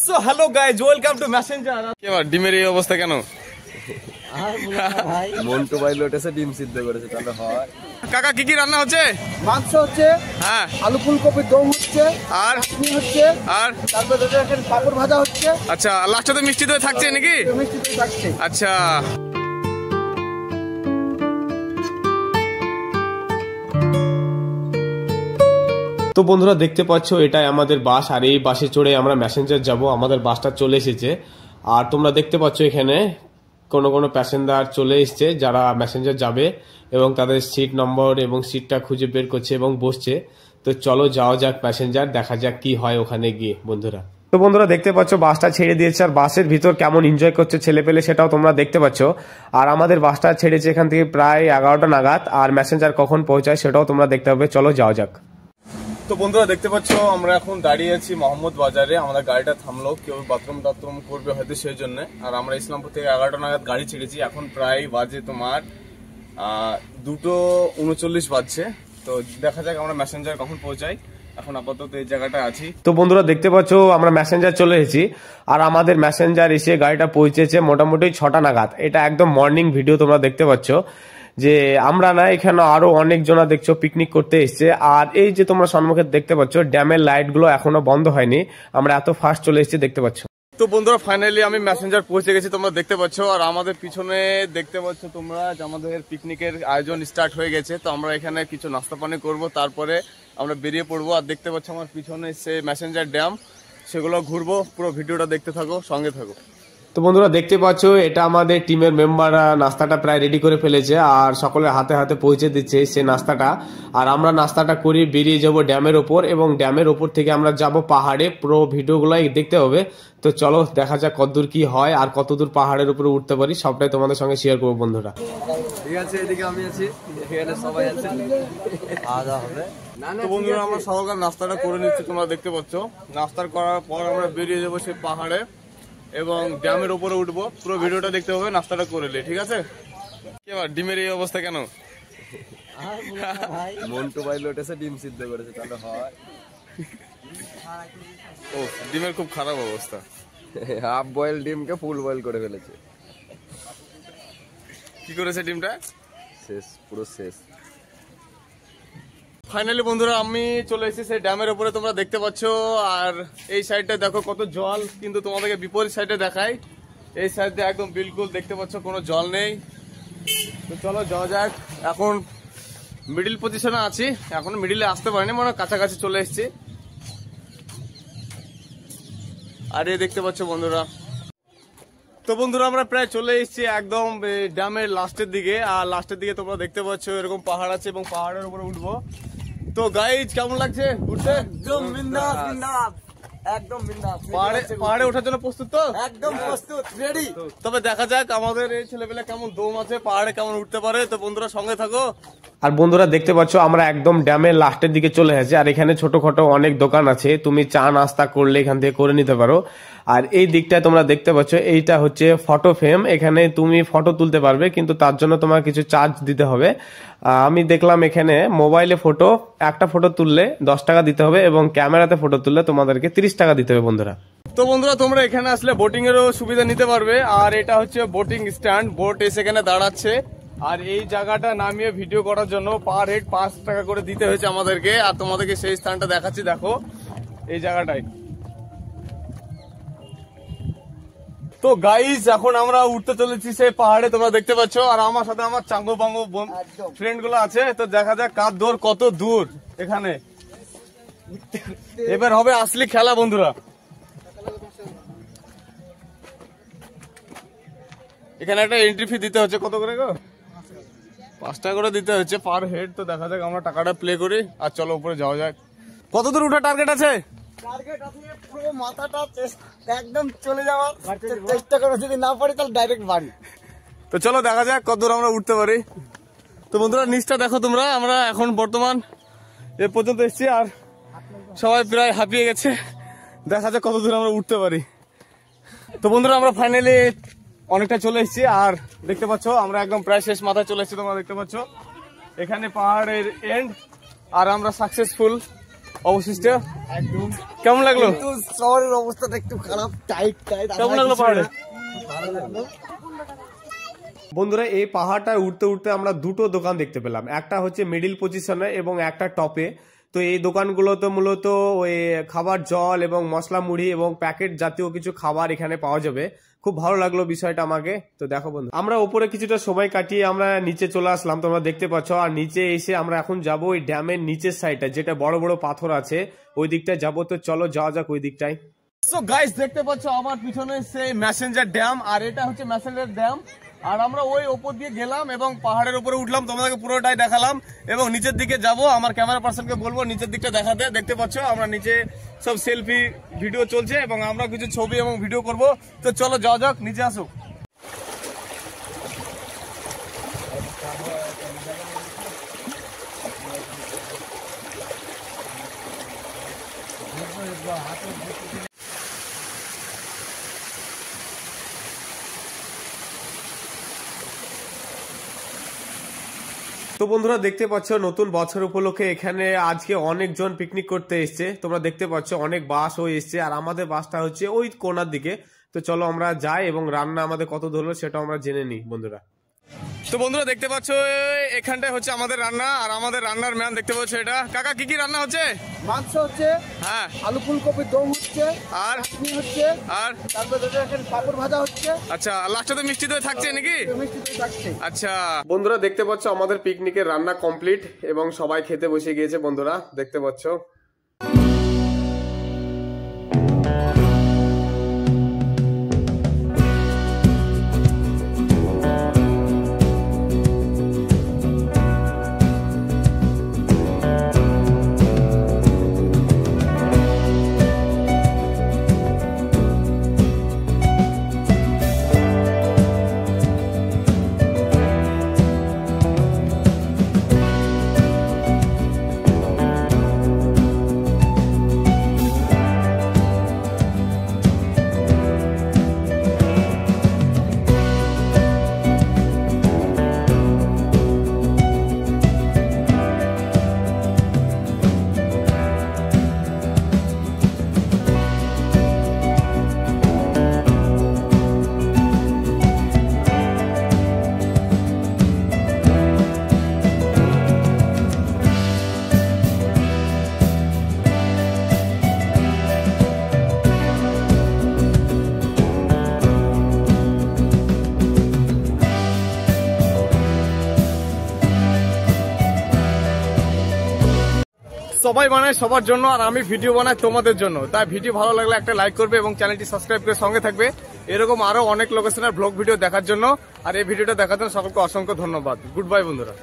So hello guys, welcome to Messenger. ডিমের এই অবস্থা কেন? মন্টু ভাই লোটেছে ডিম সিদ্ধ করেছে, তাহলে হয়। কাকা কি কি রান্না হচ্ছে? মাংস হচ্ছে, হ্যাঁ, আলু ফুলকপির দম হচ্ছে, আর চাটনি হচ্ছে, আর তারপরে এখানে পাপড় ভাজা হচ্ছে। আচ্ছা, লাস্টে তো মিষ্টি দই থাকছে নাকি? মিষ্টি দই থাকছে। আচ্ছা, তো বন্ধুরা দেখতে পাচ্ছ এটাই আমাদের বাস, আর এই বাসে চড়ে আমরা মেসেঞ্জার যাব। আমাদের বাসটা চলে এসেছে, আর তোমরা দেখতে পাচ্ছ এখানে কোনো কোনো প্যাসেঞ্জার চলে এসছে যারা মেসেঞ্জার যাবে, এবং তাদের সিট নম্বর এবং সিটটা খুঁজে বের করছে এবং বসছে। তো চলো যাওয়া যাক প্যাসেঞ্জার, দেখা যাক কি হয় ওখানে গিয়ে বন্ধুরা। তো বন্ধুরা দেখতে পাচ্ছ বাসটা ছেড়ে দিয়েছে, আর বাসের ভিতর কেমন এনজয় করছে ছেলে পেলে সেটাও তোমরা দেখতে পাচ্ছ। আর আমাদের বাসটা ছেড়েছে এখান থেকে প্রায় 11টা নাগাদ, আর মেসেঞ্জার কখন পৌঁছায় সেটাও তোমরা দেখতে হবে। চলো যাওয়া যাক। তো বন্ধুরা দেখতে পাচ্ছ আমরা এখন দাঁড়িয়ে আছি মোহাম্মদ বাজারে। আমাদের গাড়িটা থামলো, কেউ বাথরুম টাথরুম করবে হয়তো সেই জন্য। আর আমরা ইসলামপুর থেকে 11টা নাগাদ গাড়ি ছেড়েছি, এখন প্রায় বাজে তোমার 2:39 বাজছে। তো দেখা যাক আমরা মেসেঞ্জার কখন পৌঁছাই। এখন আপাতত এই জায়গাটা আছি। তো বন্ধুরা দেখতে পাচ্ছ আমরা মেসেঞ্জার চলে এসেছি, আর আমাদের মেসেঞ্জার এসে গাড়িটা পৌঁছেছে মোটামুটি 6টা নাগাদ। এটা একদম মর্নিং ভিডিও তোমরা দেখতে পাচ্ছ যে আমরা না, এখানে আরো অনেকজনা দেখছো পিকনিক করতে এসছে। আর এই যে তোমরা সম্মুখে দেখতে পাচ্ছ ড্যামের লাইট গুলো এখনো বন্ধ হয়নি, আমরা এত ফাস্ট চলে এসেছি দেখতে পাচ্ছ। তো বন্ধুরা ফাইনালি আমি মেসেঞ্জার পৌঁছে গেছি, তোমরা দেখতে পাচ্ছ। আর আমাদের পিছনে দেখতে পাচ্ছ তোমরা যে আমাদের পিকনিকের আয়োজন স্টার্ট হয়ে গেছে। তো আমরা এখানে কিছু নাস্তা পানি করবো, তারপরে আমরা বেরিয়ে পড়বো। আর দেখতে পাচ্ছ আমার পিছনে সে মেসেঞ্জার ড্যাম, সেগুলো ঘুরবো। পুরো ভিডিওটা দেখতে থাকো, সঙ্গে থাকো। তো বন্ধুরা দেখতে পাচ্ছ এটা আমাদের টিমের মেম্বাররা নাস্তাটা প্রায় রেডি করে ফেলেছে, আর সকলের হাতে হাতে পৌঁছে দিচ্ছে সে নাস্তাটা। আর আমরা নাস্তাটা করে বেরিয়ে যাব ড্যামের ওপর, এবং ড্যামের ওপর থেকে আমরা যাব পাহাড়ে। পুরো ভিডিওগুলাই দেখতে হবে। তো চলো দেখা যাক কতদূর কি হয়, আর কতদূর পাহাড়ের উপরে উঠতে পারি সবটাই তোমাদের সঙ্গে শেয়ার করবো বন্ধুরা। ঠিক আছে, এদিকে আমি আছি, এখানে সবাই আছে, খাওয়া দাওয়া হবে। তো বন্ধুরা আমরা সকাল নাস্তাটা করে নিচ্ছি, তোমরা দেখতে পাচ্ছ। নাস্তা করার পর আমরা বেরিয়ে যাবো সেই পাহাড়ে এবং ড্যামের উপরে উঠবো। পুরো ভিডিওটা দেখতে হবে নাস্তাটা করলে, ঠিক আছে? ডিমের এই অবস্থা কেন? মন্টু ভাই লোটেছে ডিম সিদ্ধ করেছে, তাহলে হয়। ও, ডিমের খুব খারাপ অবস্থা। হাফ বয়েল ডিমকে ফুল বয়েল করে ফেলেছে। কি করেছে ডিমটা? শেষ, পুরো শেষ। ফাইনালি বন্ধুরা আমি চলে এসেছি সেই ড্যামের উপরে, তোমরা দেখতে পাচ্ছ। আর এই সাইডটা দেখো কত জল, কিন্তু তোমাদেরকে বিপরীত সাইডে দেখাই। এই সাইডে একদম বিলকুল দেখতে পাচ্ছ কোনো জল নেই। তো চলো যাওয়া যাক। এখন মিডিল পজিশনে আছি, এখন মিডিলে আসতে পারিনি, মানে কাছাকাছি চলে এসেছি। আর এই দেখতে পাচ্ছ বন্ধুরা। তো বন্ধুরা আমরা প্রায় চলে এসেছি একদম ড্যামের লাস্টের দিকে। আর লাস্টের দিকে তোমরা দেখতে পাচ্ছ এরকম পাহাড় আছে, এবং পাহাড়ের উপরে উঠবো। তো গাইজ কেমন লাগছে উঠতে? একদম বিন্দাস, বিন্দাস, একদম বিন্দাস। পাহাড়ে ওঠার জন্য প্রস্তুত তো? একদম প্রস্তুত, রেডি। তবে দেখা যাক আমাদের এই ছেলেপেলে কেমন দম আছে, পাহাড়ে কেমন উঠতে পারে। তো বন্ধুরা সঙ্গে থাকো। আর বন্ধুরা দেখতে পাচ্ছ আমরা একদম ড্যামের লাস্টের দিকে চলে এসেছি, আর এখানে ছোটখাটো অনেক দোকান আছে, তুমি চা নাস্তা করলে এখান থেকে করে নিতে পারো। আর এই দিকটায় তোমরা দেখতে পাচ্ছ এইটা হচ্ছে ফটো ফ্রেম, এখানে তুমি ফটো তুলতে পারবে, কিন্তু তার জন্য তোমার কিছু চার্জ দিতে হবে। আমি দেখলাম এখানে মোবাইলে ফটো, একটা ফটো তুললে 10 টাকা দিতে হবে, এবং ক্যামেরাতে ফটো তুললে তোমাদেরকে 30 টাকা দিতে হবে বন্ধুরা। তো বন্ধুরা তোমরা এখানে আসলে বোটিং এরও সুবিধা নিতে পারবে। আর এটা হচ্ছে বোটিং স্ট্যান্ড, বোট এসে এখানে দাঁড়াচ্ছে। আর এই জায়গাটা নামিয়ে ভিডিও করার জন্য পার হেড 5 টাকা করে দিতে হয়েছে আমাদেরকে। আর তোমাদেরকে সেই স্থানটা দেখাচ্ছি, দেখো এই জায়গাটাই। তো গাইজ এখন আমরা উঠতে চলেছি সেই পাহাড়ে, তোমরা দেখতে পাচ্ছ। আর আমার সাথে আমার চাঙ্গো পাঙ্গো ফ্রেন্ড গুলো আছে। তো দেখা যাক কার দূর কত দূর এখানে। এবার হবে আসলি খেলা বন্ধুরা। এখানে একটা এন্ট্রি ফি দিতে হচ্ছে, কত করে গো? 5 টাকা করে দিতে হচ্ছে পার হেড। তো দেখা যাক আমরা টাকাটা প্লে করি, আর চলো উপরে যাওয়া যাক। কত দূর উঠার টার্গেট আছে? টার্গেট আছে পুরো মাথাটা একদম চলে যাওয়ার চেষ্টা করো, যদি না পারি তাহলে ডাইরেক্ট বাড়ি। তো চলো দেখা যাক কত দূর আমরা উঠতে পারি। তো বন্ধুরা নিচটা দেখো তোমরা, আমরা এখন বর্তমান এ পর্যন্ত এসেছি, আর সবাই প্রায় হাঁপিয়ে গেছে। দেখা যাক কত দূর আমরা উঠতে পারি। তো বন্ধুরা আমরা ফাইনালি অনেকটা চলে এসেছি, আর দেখতে পাচ্ছ আমরা একদম প্রায় শেষ মাথায় চলে এসেছি। তোমরা দেখতে পাচ্ছ এখানে পাহাড়ের এন্ড, আর আমরা সাকসেসফুল অবশিষ্ট একদম। কেমন লাগলো? কিন্তু শহরের অবস্থাটা একটু খারাপ, টাইট টাইট। কেমন লাগলো পাহাড়ে? ভালো লাগলো। বন্ধুরা এই পাহাড়টায় উঠতে উঠতে আমরা দুটো দোকান দেখতে পেলাম, একটা হচ্ছে মিডিল পজিশনে এবং একটা টপে। তো এই দোকানগুলোতে মূলত ওই খাবার, জল এবং মশলা মুড়ি এবং প্যাকেট জাতীয় কিছু খাবার এখানে পাওয়া যাবে। খুব ভালো লাগলো বিষয়টা আমাকে। তো দেখো বন্ধু, আমরা উপরে কিছুটা সময় কাটিয়ে আমরা নিচে চলে আসলাম, তোমরা দেখতে পাচ্ছ। আর নিচে এসে আমরা এখন যাব ওই ড্যামের নিচের সাইডটা, যেটা বড় বড় পাথর আছে ওই দিকটায় যাবো। তো চলো যাওয়া যাক ওই দিকটায়। সো গাইস, দেখতে পাচ্ছ আমার পিছনে সেই ম্যাসেঞ্জার ড্যাম, আর এটা হচ্ছে ম্যাসেঞ্জার ড্যাম। আর আমরা ওই ওপর দিয়ে গেলাম এবং পাহাড়ের উপরে উঠলাম, তোমাদেরকে পুরোটাই দেখালাম এবং নিচের দিকে যাব। আমার ক্যামেরা পার্সনকে বলবো নিচের দিকটা দেখাতে। দেখতে পাচ্ছ আমরা নিচে সব সেলফি ভিডিও চলছে এবং আমরা কিছু ছবি এবং ভিডিও করব। তো চলো যাওয়া যাক, নিচে আসো। তো বন্ধুরা দেখতে পাচ্ছ নতুন বছর উপলক্ষে এখানে আজকে অনেকজন পিকনিক করতে এসছে। তোমরা দেখতে পাচ্ছ অনেক বাসও এসছে, আর আমাদের বাসটা হচ্ছে ওই কোনার দিকে। তো চলো আমরা যাই এবং রান্না আমাদের কত ধরলো সেটা আমরা জেনে নিই বন্ধুরা। তো বন্ধুরা দেখতে পাচ্ছ এখানটায় হচ্ছে আমাদের রান্না, আর আমাদের রান্নার ম্যান দেখতে পাচ্ছ এটা। কাকা কি কি রান্না হচ্ছে? মাংস হচ্ছে, হ্যাঁ, আলু ফুলকপির দম হচ্ছে, আর চাটনি হচ্ছে, আর তারপরে এখানে পাপড় ভাজা হচ্ছে, আচ্ছা, লাস্টে তো মিষ্টি দই থাকছে নাকি? মিষ্টি দই থাকছে। আচ্ছা বন্ধুরা দেখতে পাচ্ছ আমাদের পিকনিকের রান্না কমপ্লিট এবং সবাই খেতে বসে গিয়েছে। বন্ধুরা দেখতে পাচ্ছ সবাই বানায় সবার জন্য, আর আমি ভিডিও বানাই তোমাদের জন্য। তাই ভিডিও ভালো লাগলে একটা লাইক করবে এবং চ্যানেলটি সাবস্ক্রাইব করে সঙ্গে থাকবে এরকম আরো অনেক লোকেশনের ব্লগ ভিডিও দেখার জন্য। আর এই ভিডিওটা দেখার জন্য সকলকে অসংখ্য ধন্যবাদ। গুড বাই বন্ধুরা।